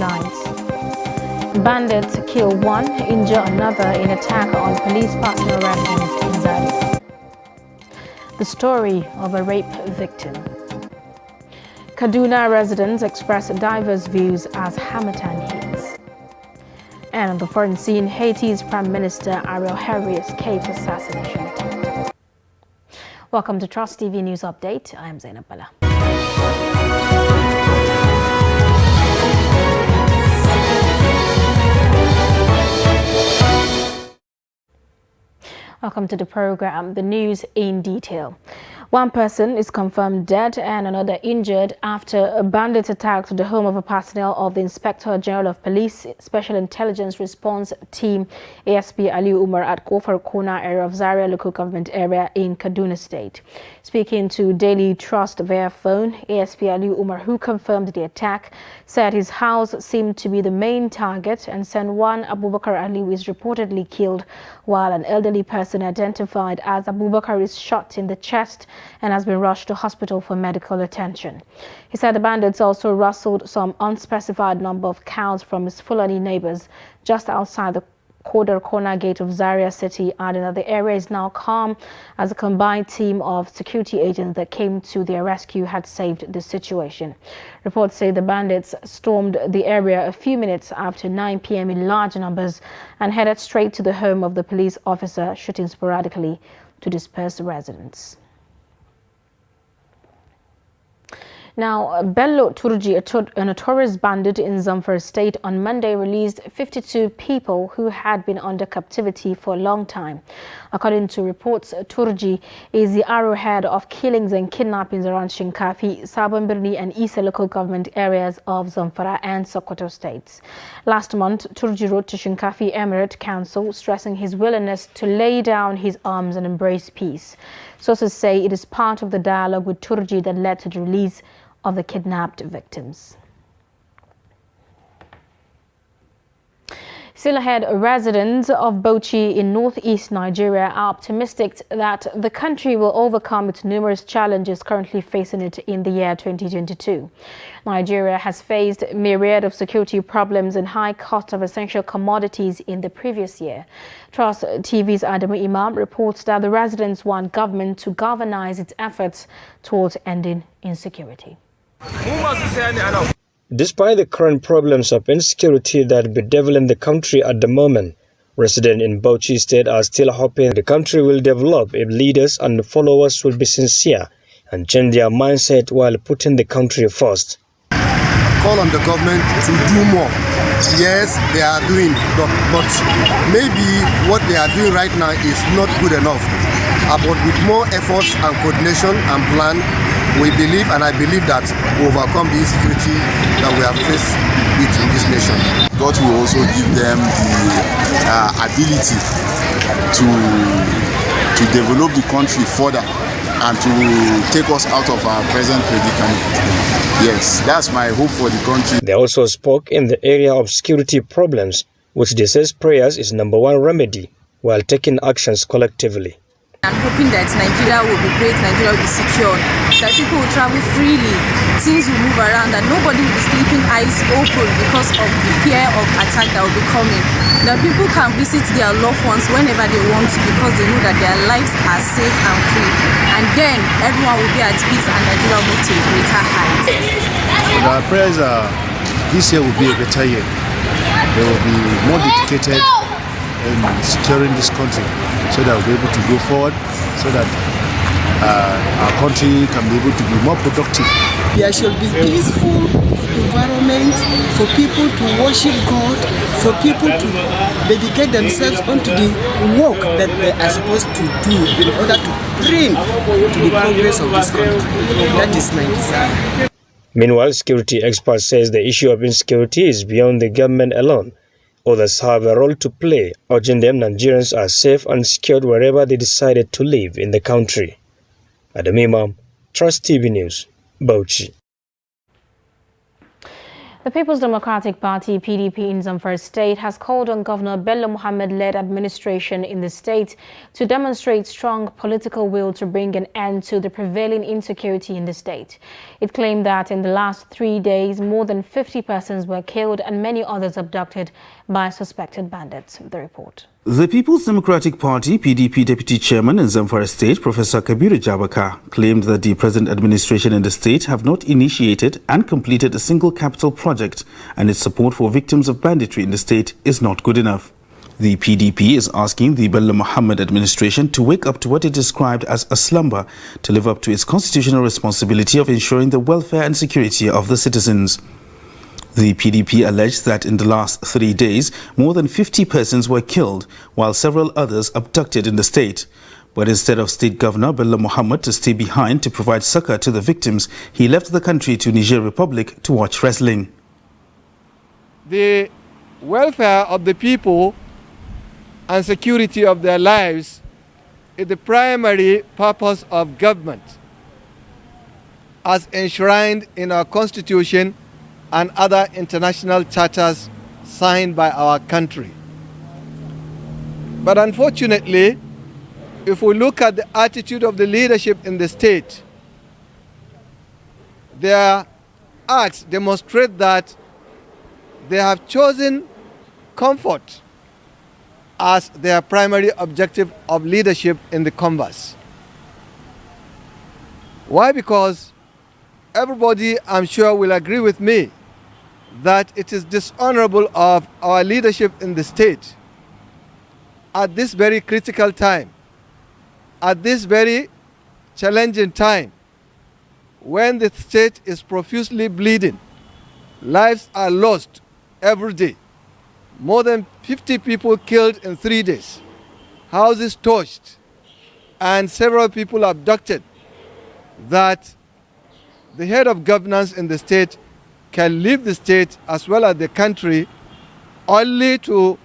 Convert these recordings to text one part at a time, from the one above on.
headlines. Bandits kill one, injure another in attack on police personnel residence in Zaria. The story of a rape victim. Kaduna residents express diverse views as Hamilton hits. And on the foreign scene, Haiti's Prime Minister Ariel Henry escapes assassination attempt. Welcome to Trust TV News Update. I am Zainab Bala. Welcome to the program. The news in detail. One person is confirmed dead and another injured after a bandit attacked the home of a personnel of the Inspector General of Police Special Intelligence Response Team ASP Ali Umar at Kofar Kona area of Zaria local government area in Kaduna State. Speaking to Daily Trust via phone, ASP Ali Umar, who confirmed the attack, said his house seemed to be the main target and said one Abubakar Ali is reportedly killed, while an elderly person identified as Abubakar is shot in the chest and has been rushed to hospital for medical attention. He said the bandits also rustled some unspecified number of cows from his Fulani neighbors just outside the Kodar Kona gate of Zaria city, adding that the area is now calm as a combined team of security agents that came to their rescue had saved the situation. Reports say the bandits stormed the area a few minutes after 9 p.m. in large numbers and headed straight to the home of the police officer, shooting sporadically to disperse the residents. Now, Bello Turji, a notorious bandit in Zamfara State, on Monday released 52 people who had been under captivity for a long time. According to reports, Turji is the arrowhead of killings and kidnappings around Shinkafi, Sabon Birni and Isa local government areas of Zamfara and Sokoto states. Last month, Turji wrote to Shinkafi Emirate Council stressing his willingness to lay down his arms and embrace peace. Sources say it is part of the dialogue with Turji that led to the release of the kidnapped victims. Still ahead, residents of Bauchi in northeast Nigeria are optimistic that the country will overcome its numerous challenges currently facing it in the year 2022. Nigeria has faced a myriad of security problems and high cost of essential commodities in the previous year. Trust TV's Adamu Imam reports that the residents want government to galvanize its efforts towards ending insecurity. Despite the current problems of insecurity that bedevil the country at the moment, residents in Bauchi State are still hoping the country will develop if leaders and followers will be sincere and change their mindset while putting the country first. Call on the government to do more. Yes, they are doing, but maybe what they are doing right now is not good enough. But with more efforts and coordination and plan, we believe, and I believe that we overcome the insecurity that we have faced with in this nation. God will also give them the ability to develop the country further and to take us out of our present predicament. Yes, that's my hope for the country. They also spoke in the area of security problems, which they say prayers is #1 remedy, while taking actions collectively. I'm hoping that Nigeria will be great, Nigeria will be secure, that people will travel freely, things will move around, that nobody will be sleeping eyes open because of the fear of attack that will be coming. That people can visit their loved ones whenever they want to because they know that their lives are safe and free. And then everyone will be at peace and Nigeria will move to a greater height. Our prayers are this year will be a better year. They will be more dedicated in securing this country so that we'll be able to go forward, so that our country can be able to be more productive. There should be peaceful environment for people to worship God, for people to dedicate themselves onto the work that they are supposed to do in order to bring to the progress of this country. That is my desire. Meanwhile, security experts says the issue of insecurity is beyond the government alone. Others have a role to play, urging them Nigerians are safe and secured wherever they decided to live in the country. Adam Imam, Trust TV News, Bauchi. The People's Democratic Party (PDP) in Zamfara State has called on Governor Bello Muhammad-led administration in the state to demonstrate strong political will to bring an end to the prevailing insecurity in the state. It claimed that in the last 3 days, more than 50 persons were killed and many others abducted by suspected bandits. The report. The People's Democratic Party (PDP) Deputy Chairman in Zamfara State, Professor Kabiru Jabaka, claimed that the present administration in the state have not initiated and completed a single capital project, and its support for victims of banditry in the state is not good enough. The PDP is asking the Bello Muhammad administration to wake up to what it described as a slumber to live up to its constitutional responsibility of ensuring the welfare and security of the citizens. The PDP alleged that in the last 3 days, more than 50 persons were killed, while several others abducted in the state. But instead of State Governor Bello Muhammad to stay behind to provide succor to the victims, he left the country to Niger Republic to watch wrestling. The welfare of the people and security of their lives is the primary purpose of government, as enshrined in our Constitution and other international charters signed by our country. But unfortunately, if we look at the attitude of the leadership in the state, their acts demonstrate that they have chosen comfort as their primary objective of leadership in the converse. Why? Because everybody, I'm sure, will agree with me that it is dishonorable of our leadership in the state at this very critical time, at this very challenging time, when the state is profusely bleeding, lives are lost every day, more than 50 people killed in 3 days, houses torched, and several people abducted, that the head of governance in the state can leave the state as well as the country only to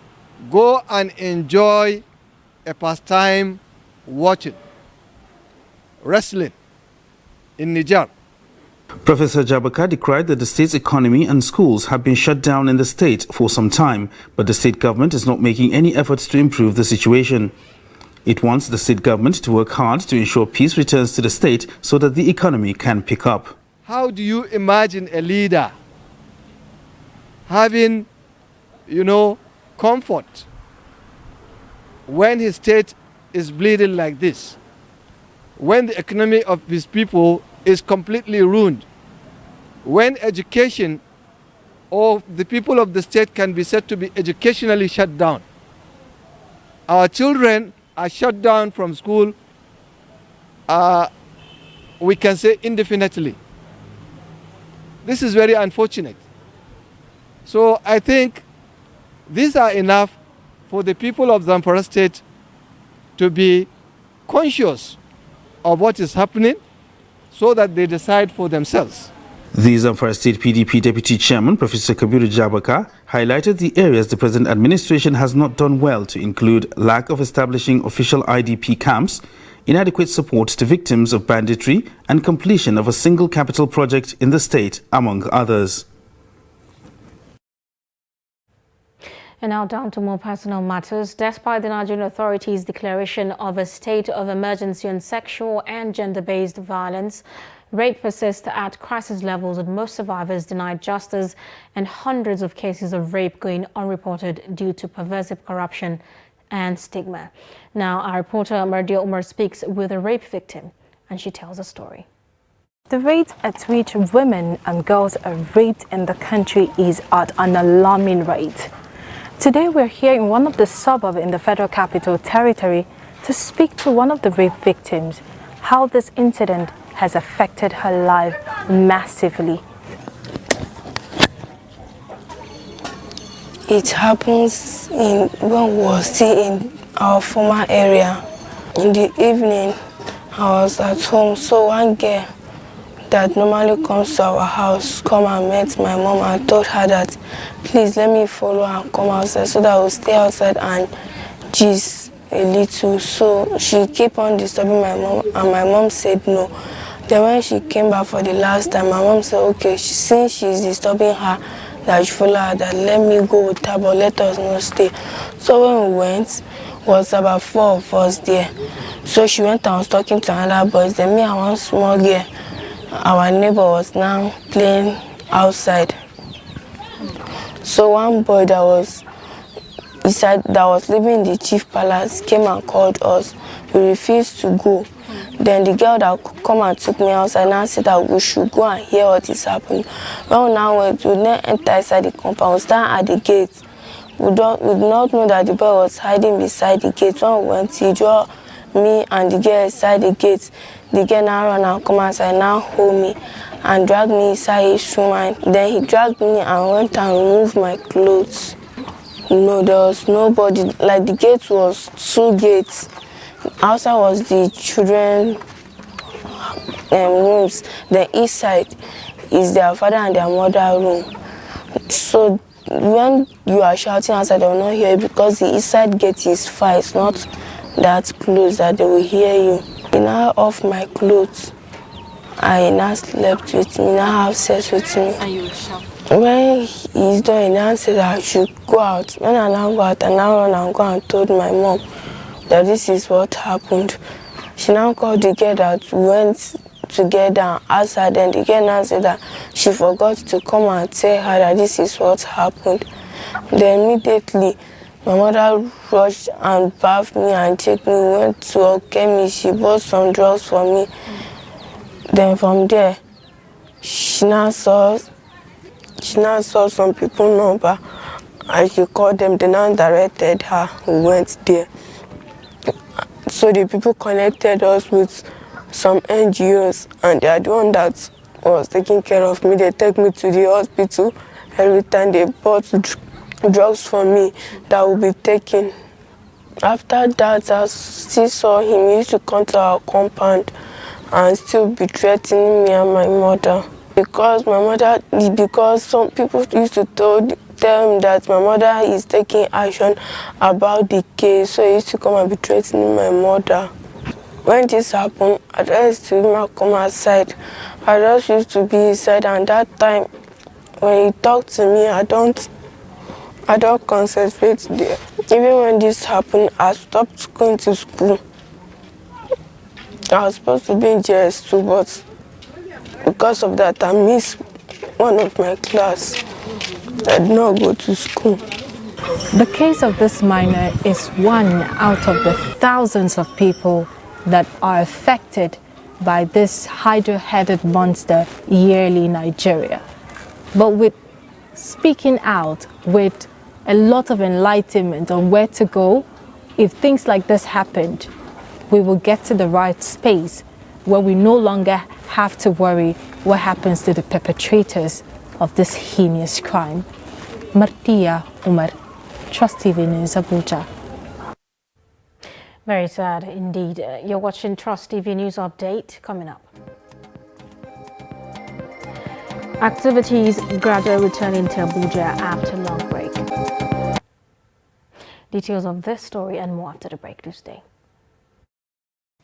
go and enjoy a pastime watching wrestling in Niger. Professor Jabaka decried that the state's economy and schools have been shut down in the state for some time, but the state government is not making any efforts to improve the situation. It wants the state government to work hard to ensure peace returns to the state so that the economy can pick up. How do you imagine a leader having, comfort when his state is bleeding like this, when the economy of his people is completely ruined, when education of the people of the state can be said to be educationally shut down? Our children are shut down from school, we can say indefinitely. This is very unfortunate. So I think these are enough for the people of Zamfara State to be conscious of what is happening so that they decide for themselves. The Zamfara State PDP Deputy Chairman, Professor Kabiru Jabaka, highlighted the areas the present administration has not done well, to include lack of establishing official IDP camps, inadequate support to victims of banditry, and completion of a single capital project in the state, among others. And now down to more personal matters. Despite the Nigerian authorities' declaration of a state of emergency on sexual and gender-based violence, rape persists at crisis levels, with most survivors denied justice and hundreds of cases of rape going unreported due to pervasive corruption and stigma. Now, our reporter Mardia Umar speaks with a rape victim, and she tells a story. The rate at which women and girls are raped in the country is at an alarming rate. Today, we're here in one of the suburbs in the Federal Capital Territory to speak to one of the rape victims, how this incident has affected her life massively. It happens when we were still in our former area. In the evening, I was at home, so one girl that normally comes to our house come and met my mom and told her that please let me follow and come outside so that I will stay outside and gist a little. So she kept on disturbing my mom and my mom said no. Then when she came back for the last time, my mom said okay, since she's disturbing her, that she followed her, that let me go with her, but let us not stay. So when we went, was about 4 of us there. So she went and was talking to another boys. Then me and one small girl, our neighbor, was now playing outside. So one boy that was living in the chief palace came and called us. We refused to go. Then the girl that come and took me outside now said that we should go and hear what is happening. When we now went, we didn't enter inside the compound. We stand at the gate. We did not know that the boy was hiding beside the gate. When we went, he drew me and the girl inside the gate. The girl now ran and come outside, now hold me and dragged me inside his room. And then he dragged me and went and removed my clothes. No, there was nobody. Like the gate was 2 gates. Outside was the children rooms. The east side is their father and their mother room. So when you are shouting outside, they will not hear you because the east side gate is far. It's not that close that they will hear you. He now off my clothes. I now slept with me, now have sex with me. And you will shout. When he's done, he now said I should go out. When I now go out, I now run and go and told my mom that this is what happened. She now called the girl that went together and asked her. Then the girl now said that she forgot to come and tell her that this is what happened. Then immediately, my mother rushed and bathed me and checked me, went to a chemist, she bought some drugs for me. Then from there, she now saw some people number and she called them. They now directed her. We went there. So the people connected us with some NGOs and they are the one that was taking care of me. They take me to the hospital. Every time they bought drugs for me that will be taken. After that, I still saw him. He used to come to our compound and still be threatening me and my mother. Because some people used to tell him that my mother is taking action about the case, so he used to come and be threatening my mother. When this happened, I just used to come outside. I just used to be inside, and that time when he talked to me, I don't concentrate there. Even when this happened, I stopped going to school. I was supposed to be in JS2, but because of that, I missed one of my class. I did not go to school. The case of this minor is one out of the thousands of people that are affected by this hydra-headed monster yearly in Nigeria. But with speaking out, with a lot of enlightenment on where to go, if things like this happened, we will get to the right space where we no longer have to worry what happens to the perpetrators of this heinous crime. Martia Umar, Trust TV News, Abuja. Very sad indeed. You're watching Trust TV News Update. Coming up. Activities gradually returning to Abuja after long break. Details of this story and more after the break. Do stay.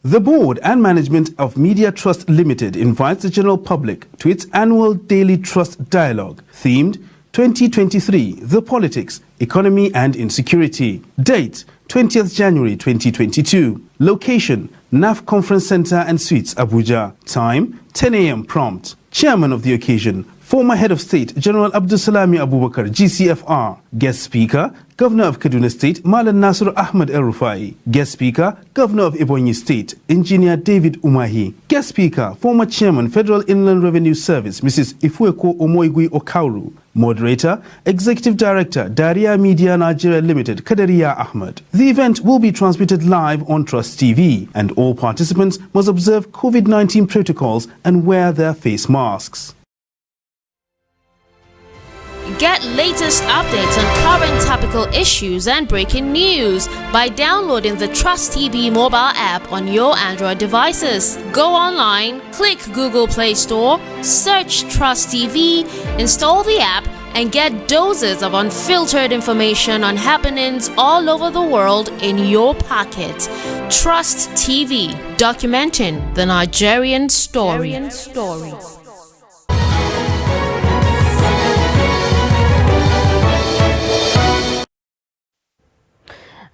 The board and management of Media Trust Limited invites the general public to its annual Daily Trust Dialogue, themed 2023, The Politics, Economy and Insecurity. Date, 20th January 2022. Location, NAF Conference Center and Suites, Abuja. Time, 10 a.m. prompt. Chairman of the occasion, former Head of State, General Abdulsalami Abubakar, GCFR. Guest Speaker, Governor of Kaduna State, Malan Nasir Ahmed El-Rufai. Guest Speaker, Governor of Ebonyi State, Engineer David Umahi. Guest Speaker, former Chairman, Federal Inland Revenue Service, Mrs. Ifueko Omoigui Okauru. Moderator, Executive Director, Daria Media Nigeria Limited, Kadariya Ahmed. The event will be transmitted live on Trust TV, and all participants must observe COVID-19 protocols and wear their face masks. Get latest updates on current topical issues and breaking news by downloading the Trust TV mobile app on your Android devices. Go online, click Google Play Store, search Trust TV, install the app, and get doses of unfiltered information on happenings all over the world in your pocket. Trust TV, documenting the Nigerian story.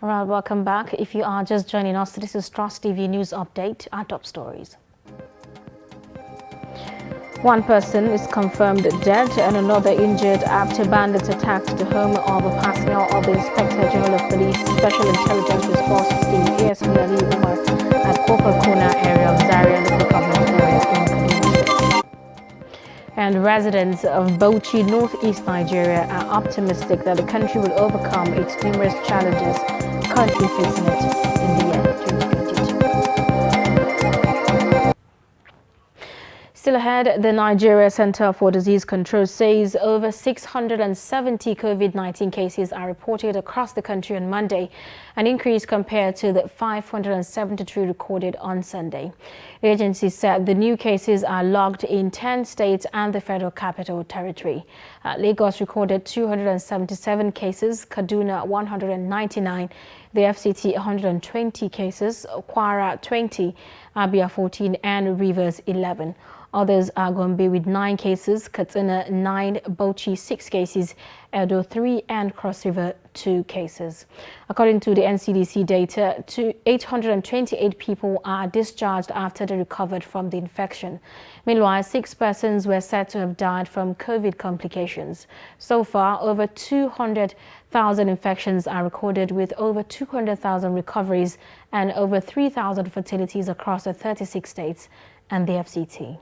All right, welcome back. If you are just joining us, this is Trust TV News Update. Our top stories. One person is confirmed dead and another injured after bandits attacked the home of a personnel of the Inspector General of Police Special Intelligence Response Team ASP Ali Umar at Kofar Kona area of Zaria local government area in Kaduna. And residents of Bauchi, northeast Nigeria, are optimistic that the country will overcome its numerous challenges currently facing it in the year 2022. Still ahead, the Nigeria Center for Disease Control says over 670 COVID-19 cases are reported across the country on Monday, an increase compared to the 573 recorded on Sunday. The agency said the new cases are logged in 10 states and the Federal Capital Territory. Lagos recorded 277 cases, Kaduna 199, the FCT 120 cases, Kwara 20, Abia 14 and Rivers 11. Others are Gombe with 9 cases, Katsina 9, Bauchi 6 cases, Edo 3 and Cross River 2 cases. According to the NCDC data, 828 people are discharged after they recovered from the infection. Meanwhile, 6 persons were said to have died from COVID complications. So far, over 200,000 infections are recorded with over 200,000 recoveries and over 3,000 fatalities across the 36 states and the FCT.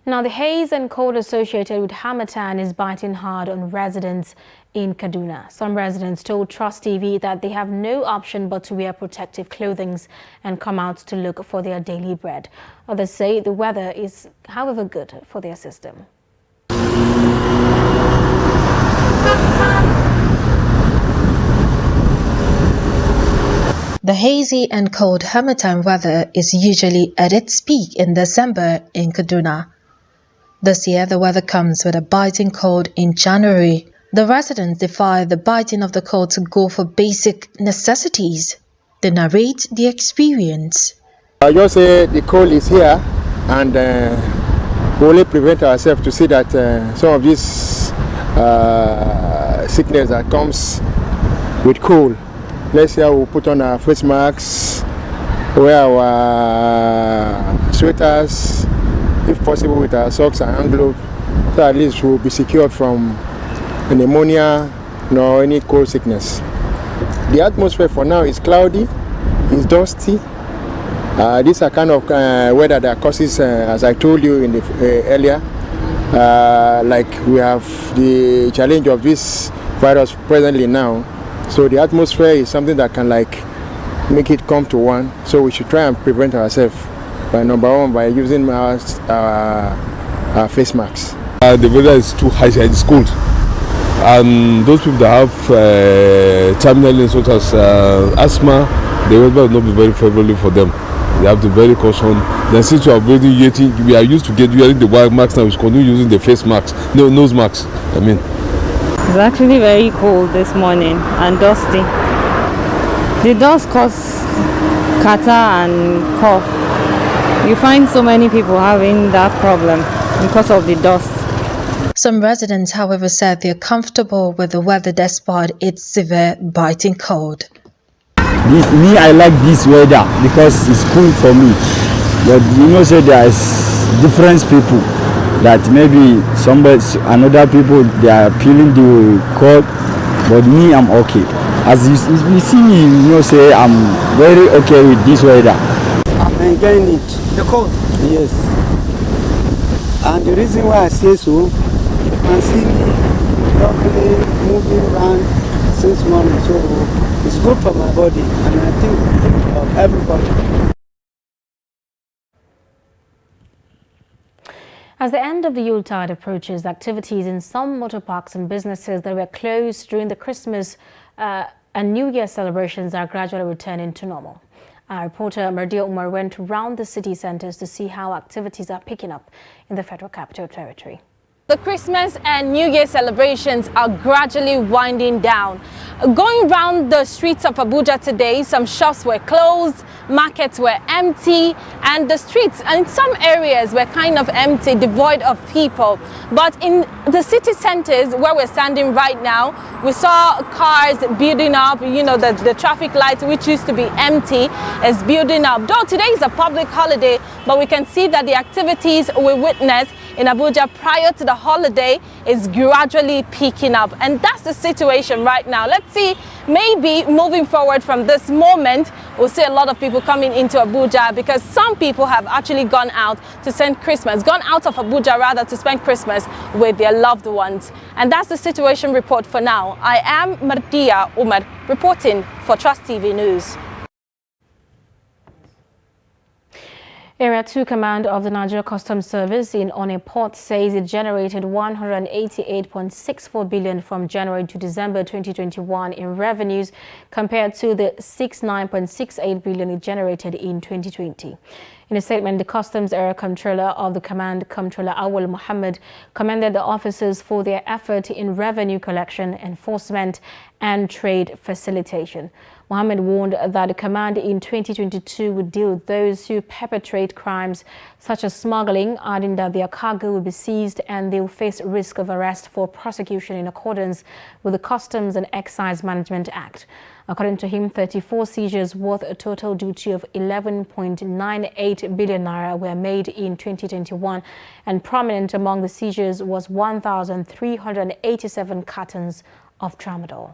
Now, the haze and cold associated with Harmattan is biting hard on residents in Kaduna. Some residents told Trust TV that they have no option but to wear protective clothing and come out to look for their daily bread. Others say the weather is, however, good for their system. The hazy and cold Harmattan weather is usually at its peak in December in Kaduna. This year, the weather comes with a biting cold in January. The residents defy the biting of the cold to go for basic necessities. They narrate the experience. I just say the cold is here, and we only prevent ourselves to see that some of this sickness that comes with cold. Next year we'll put on our face masks, wear our sweaters, if possible with our socks and hand gloves, so at least we'll be secured from pneumonia nor any cold sickness. The atmosphere for now is cloudy, it's dusty. These are kind of weather that causes, as I told you in the, earlier, like we have the challenge of this virus presently now. So the atmosphere is something that can like make it come to one. So we should try and prevent ourselves by number one by using our face masks. The weather is too high, it's cold. And those people that have terminal illness such as asthma, the weather will not be very favorable for them. They have to be very cautious. Then since we are we are used to wearing the white masks now, we continue using the face masks, no nose masks. I mean. It's actually very cold this morning and dusty. The dust causes catarrh and cough. You find so many people having that problem because of the dust. Some residents, however, said they're comfortable with the weather despite its severe biting cold. Me, I like this weather because it's cool for me. But you know, say there's different people that maybe another people they are feeling the cold, but me, I'm okay. As you see me, you know, say I'm very okay with this weather. I'm enjoying it. The cold? Yes. And the reason why I say so, you can see me probably moving around since morning, so it's good for my body, and I think it's good for everybody. As the end of the Yuletide approaches, activities in some motor parks and businesses that were closed during the Christmas and New Year celebrations are gradually returning to normal. Our reporter Mardia Umar went around the city centres to see how activities are picking up in the Federal Capital Territory. The Christmas and New Year celebrations are gradually winding down. Going around the streets of Abuja today, some shops were closed, markets were empty, and the streets in some areas were kind of empty, devoid of people. But in the city centers where we're standing right now, we saw cars building up. You know, the traffic lights, which used to be empty, is building up. Though today is a public holiday, but we can see that the activities we witnessed in Abuja prior to the holiday is gradually picking up, and that's the situation right now. Let's see, maybe moving forward from this moment, we'll see a lot of people coming into Abuja, because some people have actually gone out to spend Christmas, gone out of Abuja rather to spend Christmas with their loved ones. And that's the situation report for now. I am Mardia Umar reporting for Trust TV News. Area 2 Command of the Nigeria Customs Service in Onne Port says it generated 188.64 billion from January to December 2021 in revenues, compared to the 69.68 billion it generated in 2020. In a statement, the Customs Area Controller of the Command, Comptroller Awal Muhammad, commended the officers for their effort in revenue collection, enforcement, and trade facilitation. Mohammed warned that the command in 2022 would deal with those who perpetrate crimes such as smuggling, adding that their cargo will be seized and they will face risk of arrest for prosecution in accordance with the Customs and Excise Management Act. According to him, 34 seizures worth a total duty of 11.98 billion naira were made in 2021, and prominent among the seizures was 1,387 cartons of tramadol.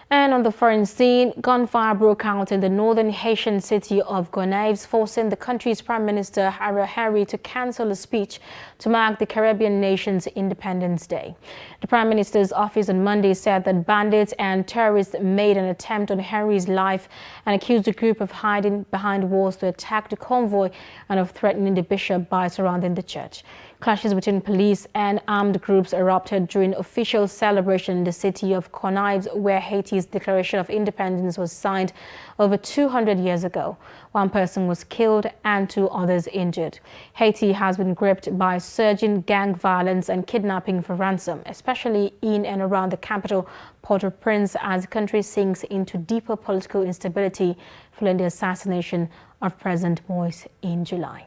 And on the foreign scene, gunfire broke out in the northern Haitian city of Gonaives, forcing the country's Prime Minister Ariel Henry to cancel a speech to mark the Caribbean nation's Independence Day. The Prime Minister's office on Monday said that bandits and terrorists made an attempt on Henry's life and accused the group of hiding behind walls to attack the convoy and of threatening the bishop by surrounding the church. Clashes between police and armed groups erupted during official celebration in the city of Gonaives, where Haiti's Declaration of Independence was signed over 200 years ago. One person was killed and 2 others injured. Haiti has been gripped by surging gang violence and kidnapping for ransom, especially in and around the capital, Port-au-Prince, as the country sinks into deeper political instability following the assassination of President Moise in July.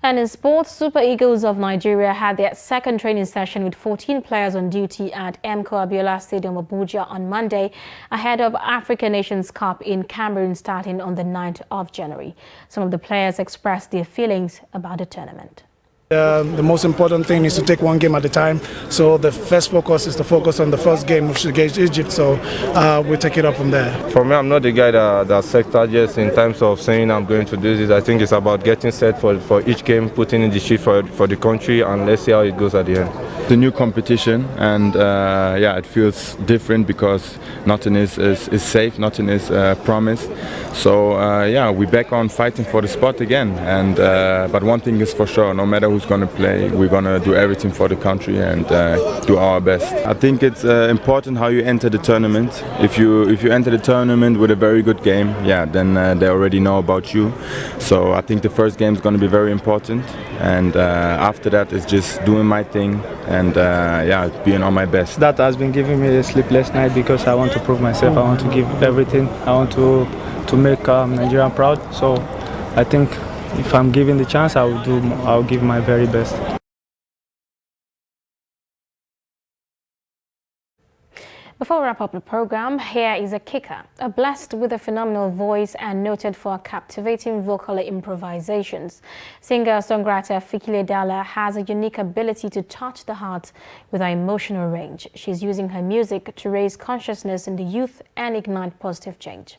And in sports, Super Eagles of Nigeria had their second training session with 14 players on duty at MKO Abiola Stadium, Abuja on Monday, ahead of African Nations Cup in Cameroon starting on the 9th of January. Some of the players expressed their feelings about the tournament. The most important thing is to take one game at a time. So the first focus is to focus on the first game, which is against Egypt. So we'll take it up from there. For me, I'm not the guy that sets targets in terms of saying I'm going to do this. I think it's about getting set for each game, putting in the sheet for the country, and let's see how it goes at the end. The new competition, and yeah, it feels different because nothing is safe, nothing is promised. So yeah, we're back on fighting for the spot again. And but one thing is for sure, no matter who's going to play, we're going to do everything for the country and do our best. I think it's important how you enter the tournament. If you enter the tournament with a very good game, yeah, then they already know about you. So I think the first game is going to be very important, and after that it's just doing my thing and yeah, being on my best. That has been giving me a sleepless night because I want to prove myself. I want to give everything. I want to make Nigeria proud. So I think if I'm given the chance, I'll give my very best. Before we wrap up the program, here is a kicker. Blessed with a phenomenal voice and noted for captivating vocal improvisations, singer-songwriter Fikile Dala has a unique ability to touch the heart with her emotional range. She's using her music to raise consciousness in the youth and ignite positive change.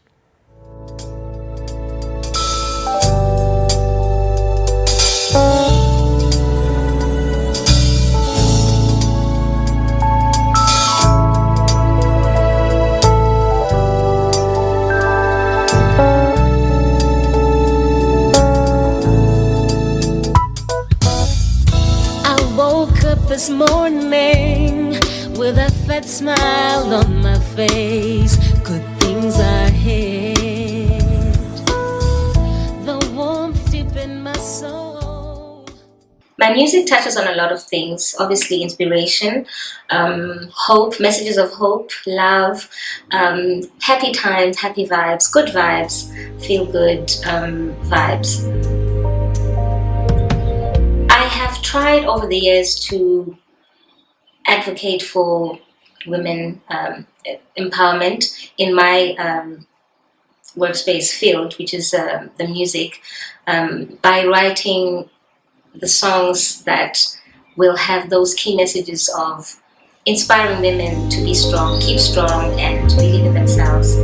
This morning with a fat smile on my face, good things are ahead, the warmth deep in my soul. My music touches on a lot of things, obviously inspiration, hope, messages of hope, love, happy times, happy vibes, good vibes, feel good vibes. I have tried over the years to advocate for women empowerment in my workspace field, which is the music, by writing the songs that will have those key messages of inspiring women to be strong, keep strong, and believe in themselves.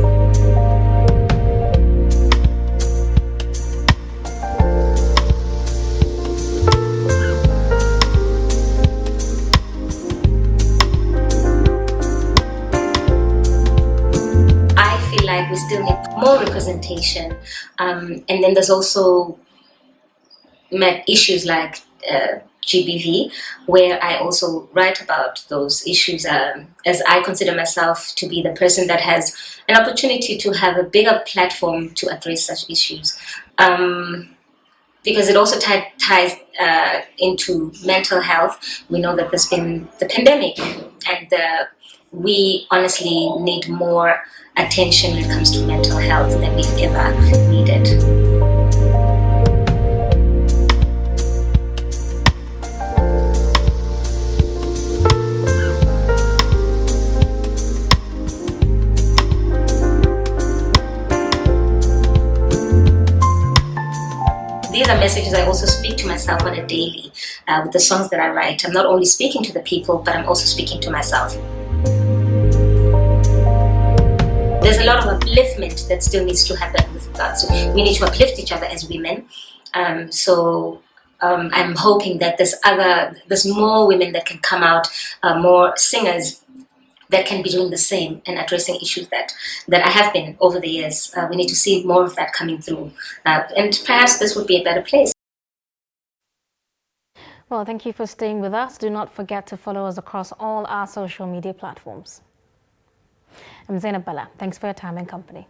Like we still need more representation, and then there's also issues like GBV, where I also write about those issues, as I consider myself to be the person that has an opportunity to have a bigger platform to address such issues, because it also ties into mental health. We know that there's been the pandemic, and we honestly need more attention when it comes to mental health than we've ever needed. These are messages I also speak to myself on a daily with the songs that I write. I'm not only speaking to the people, but I'm also speaking to myself. There's a lot of upliftment that still needs to happen with regards to, we need to uplift each other as women. So I'm hoping that there's more women that can come out, more singers that can be doing the same and addressing issues that I have been over the years. We need to see more of that coming through. And perhaps this would be a better place. Well, thank you for staying with us. Do not forget to follow us across all our social media platforms. I'm Zainab Bala. Thanks for your time and company.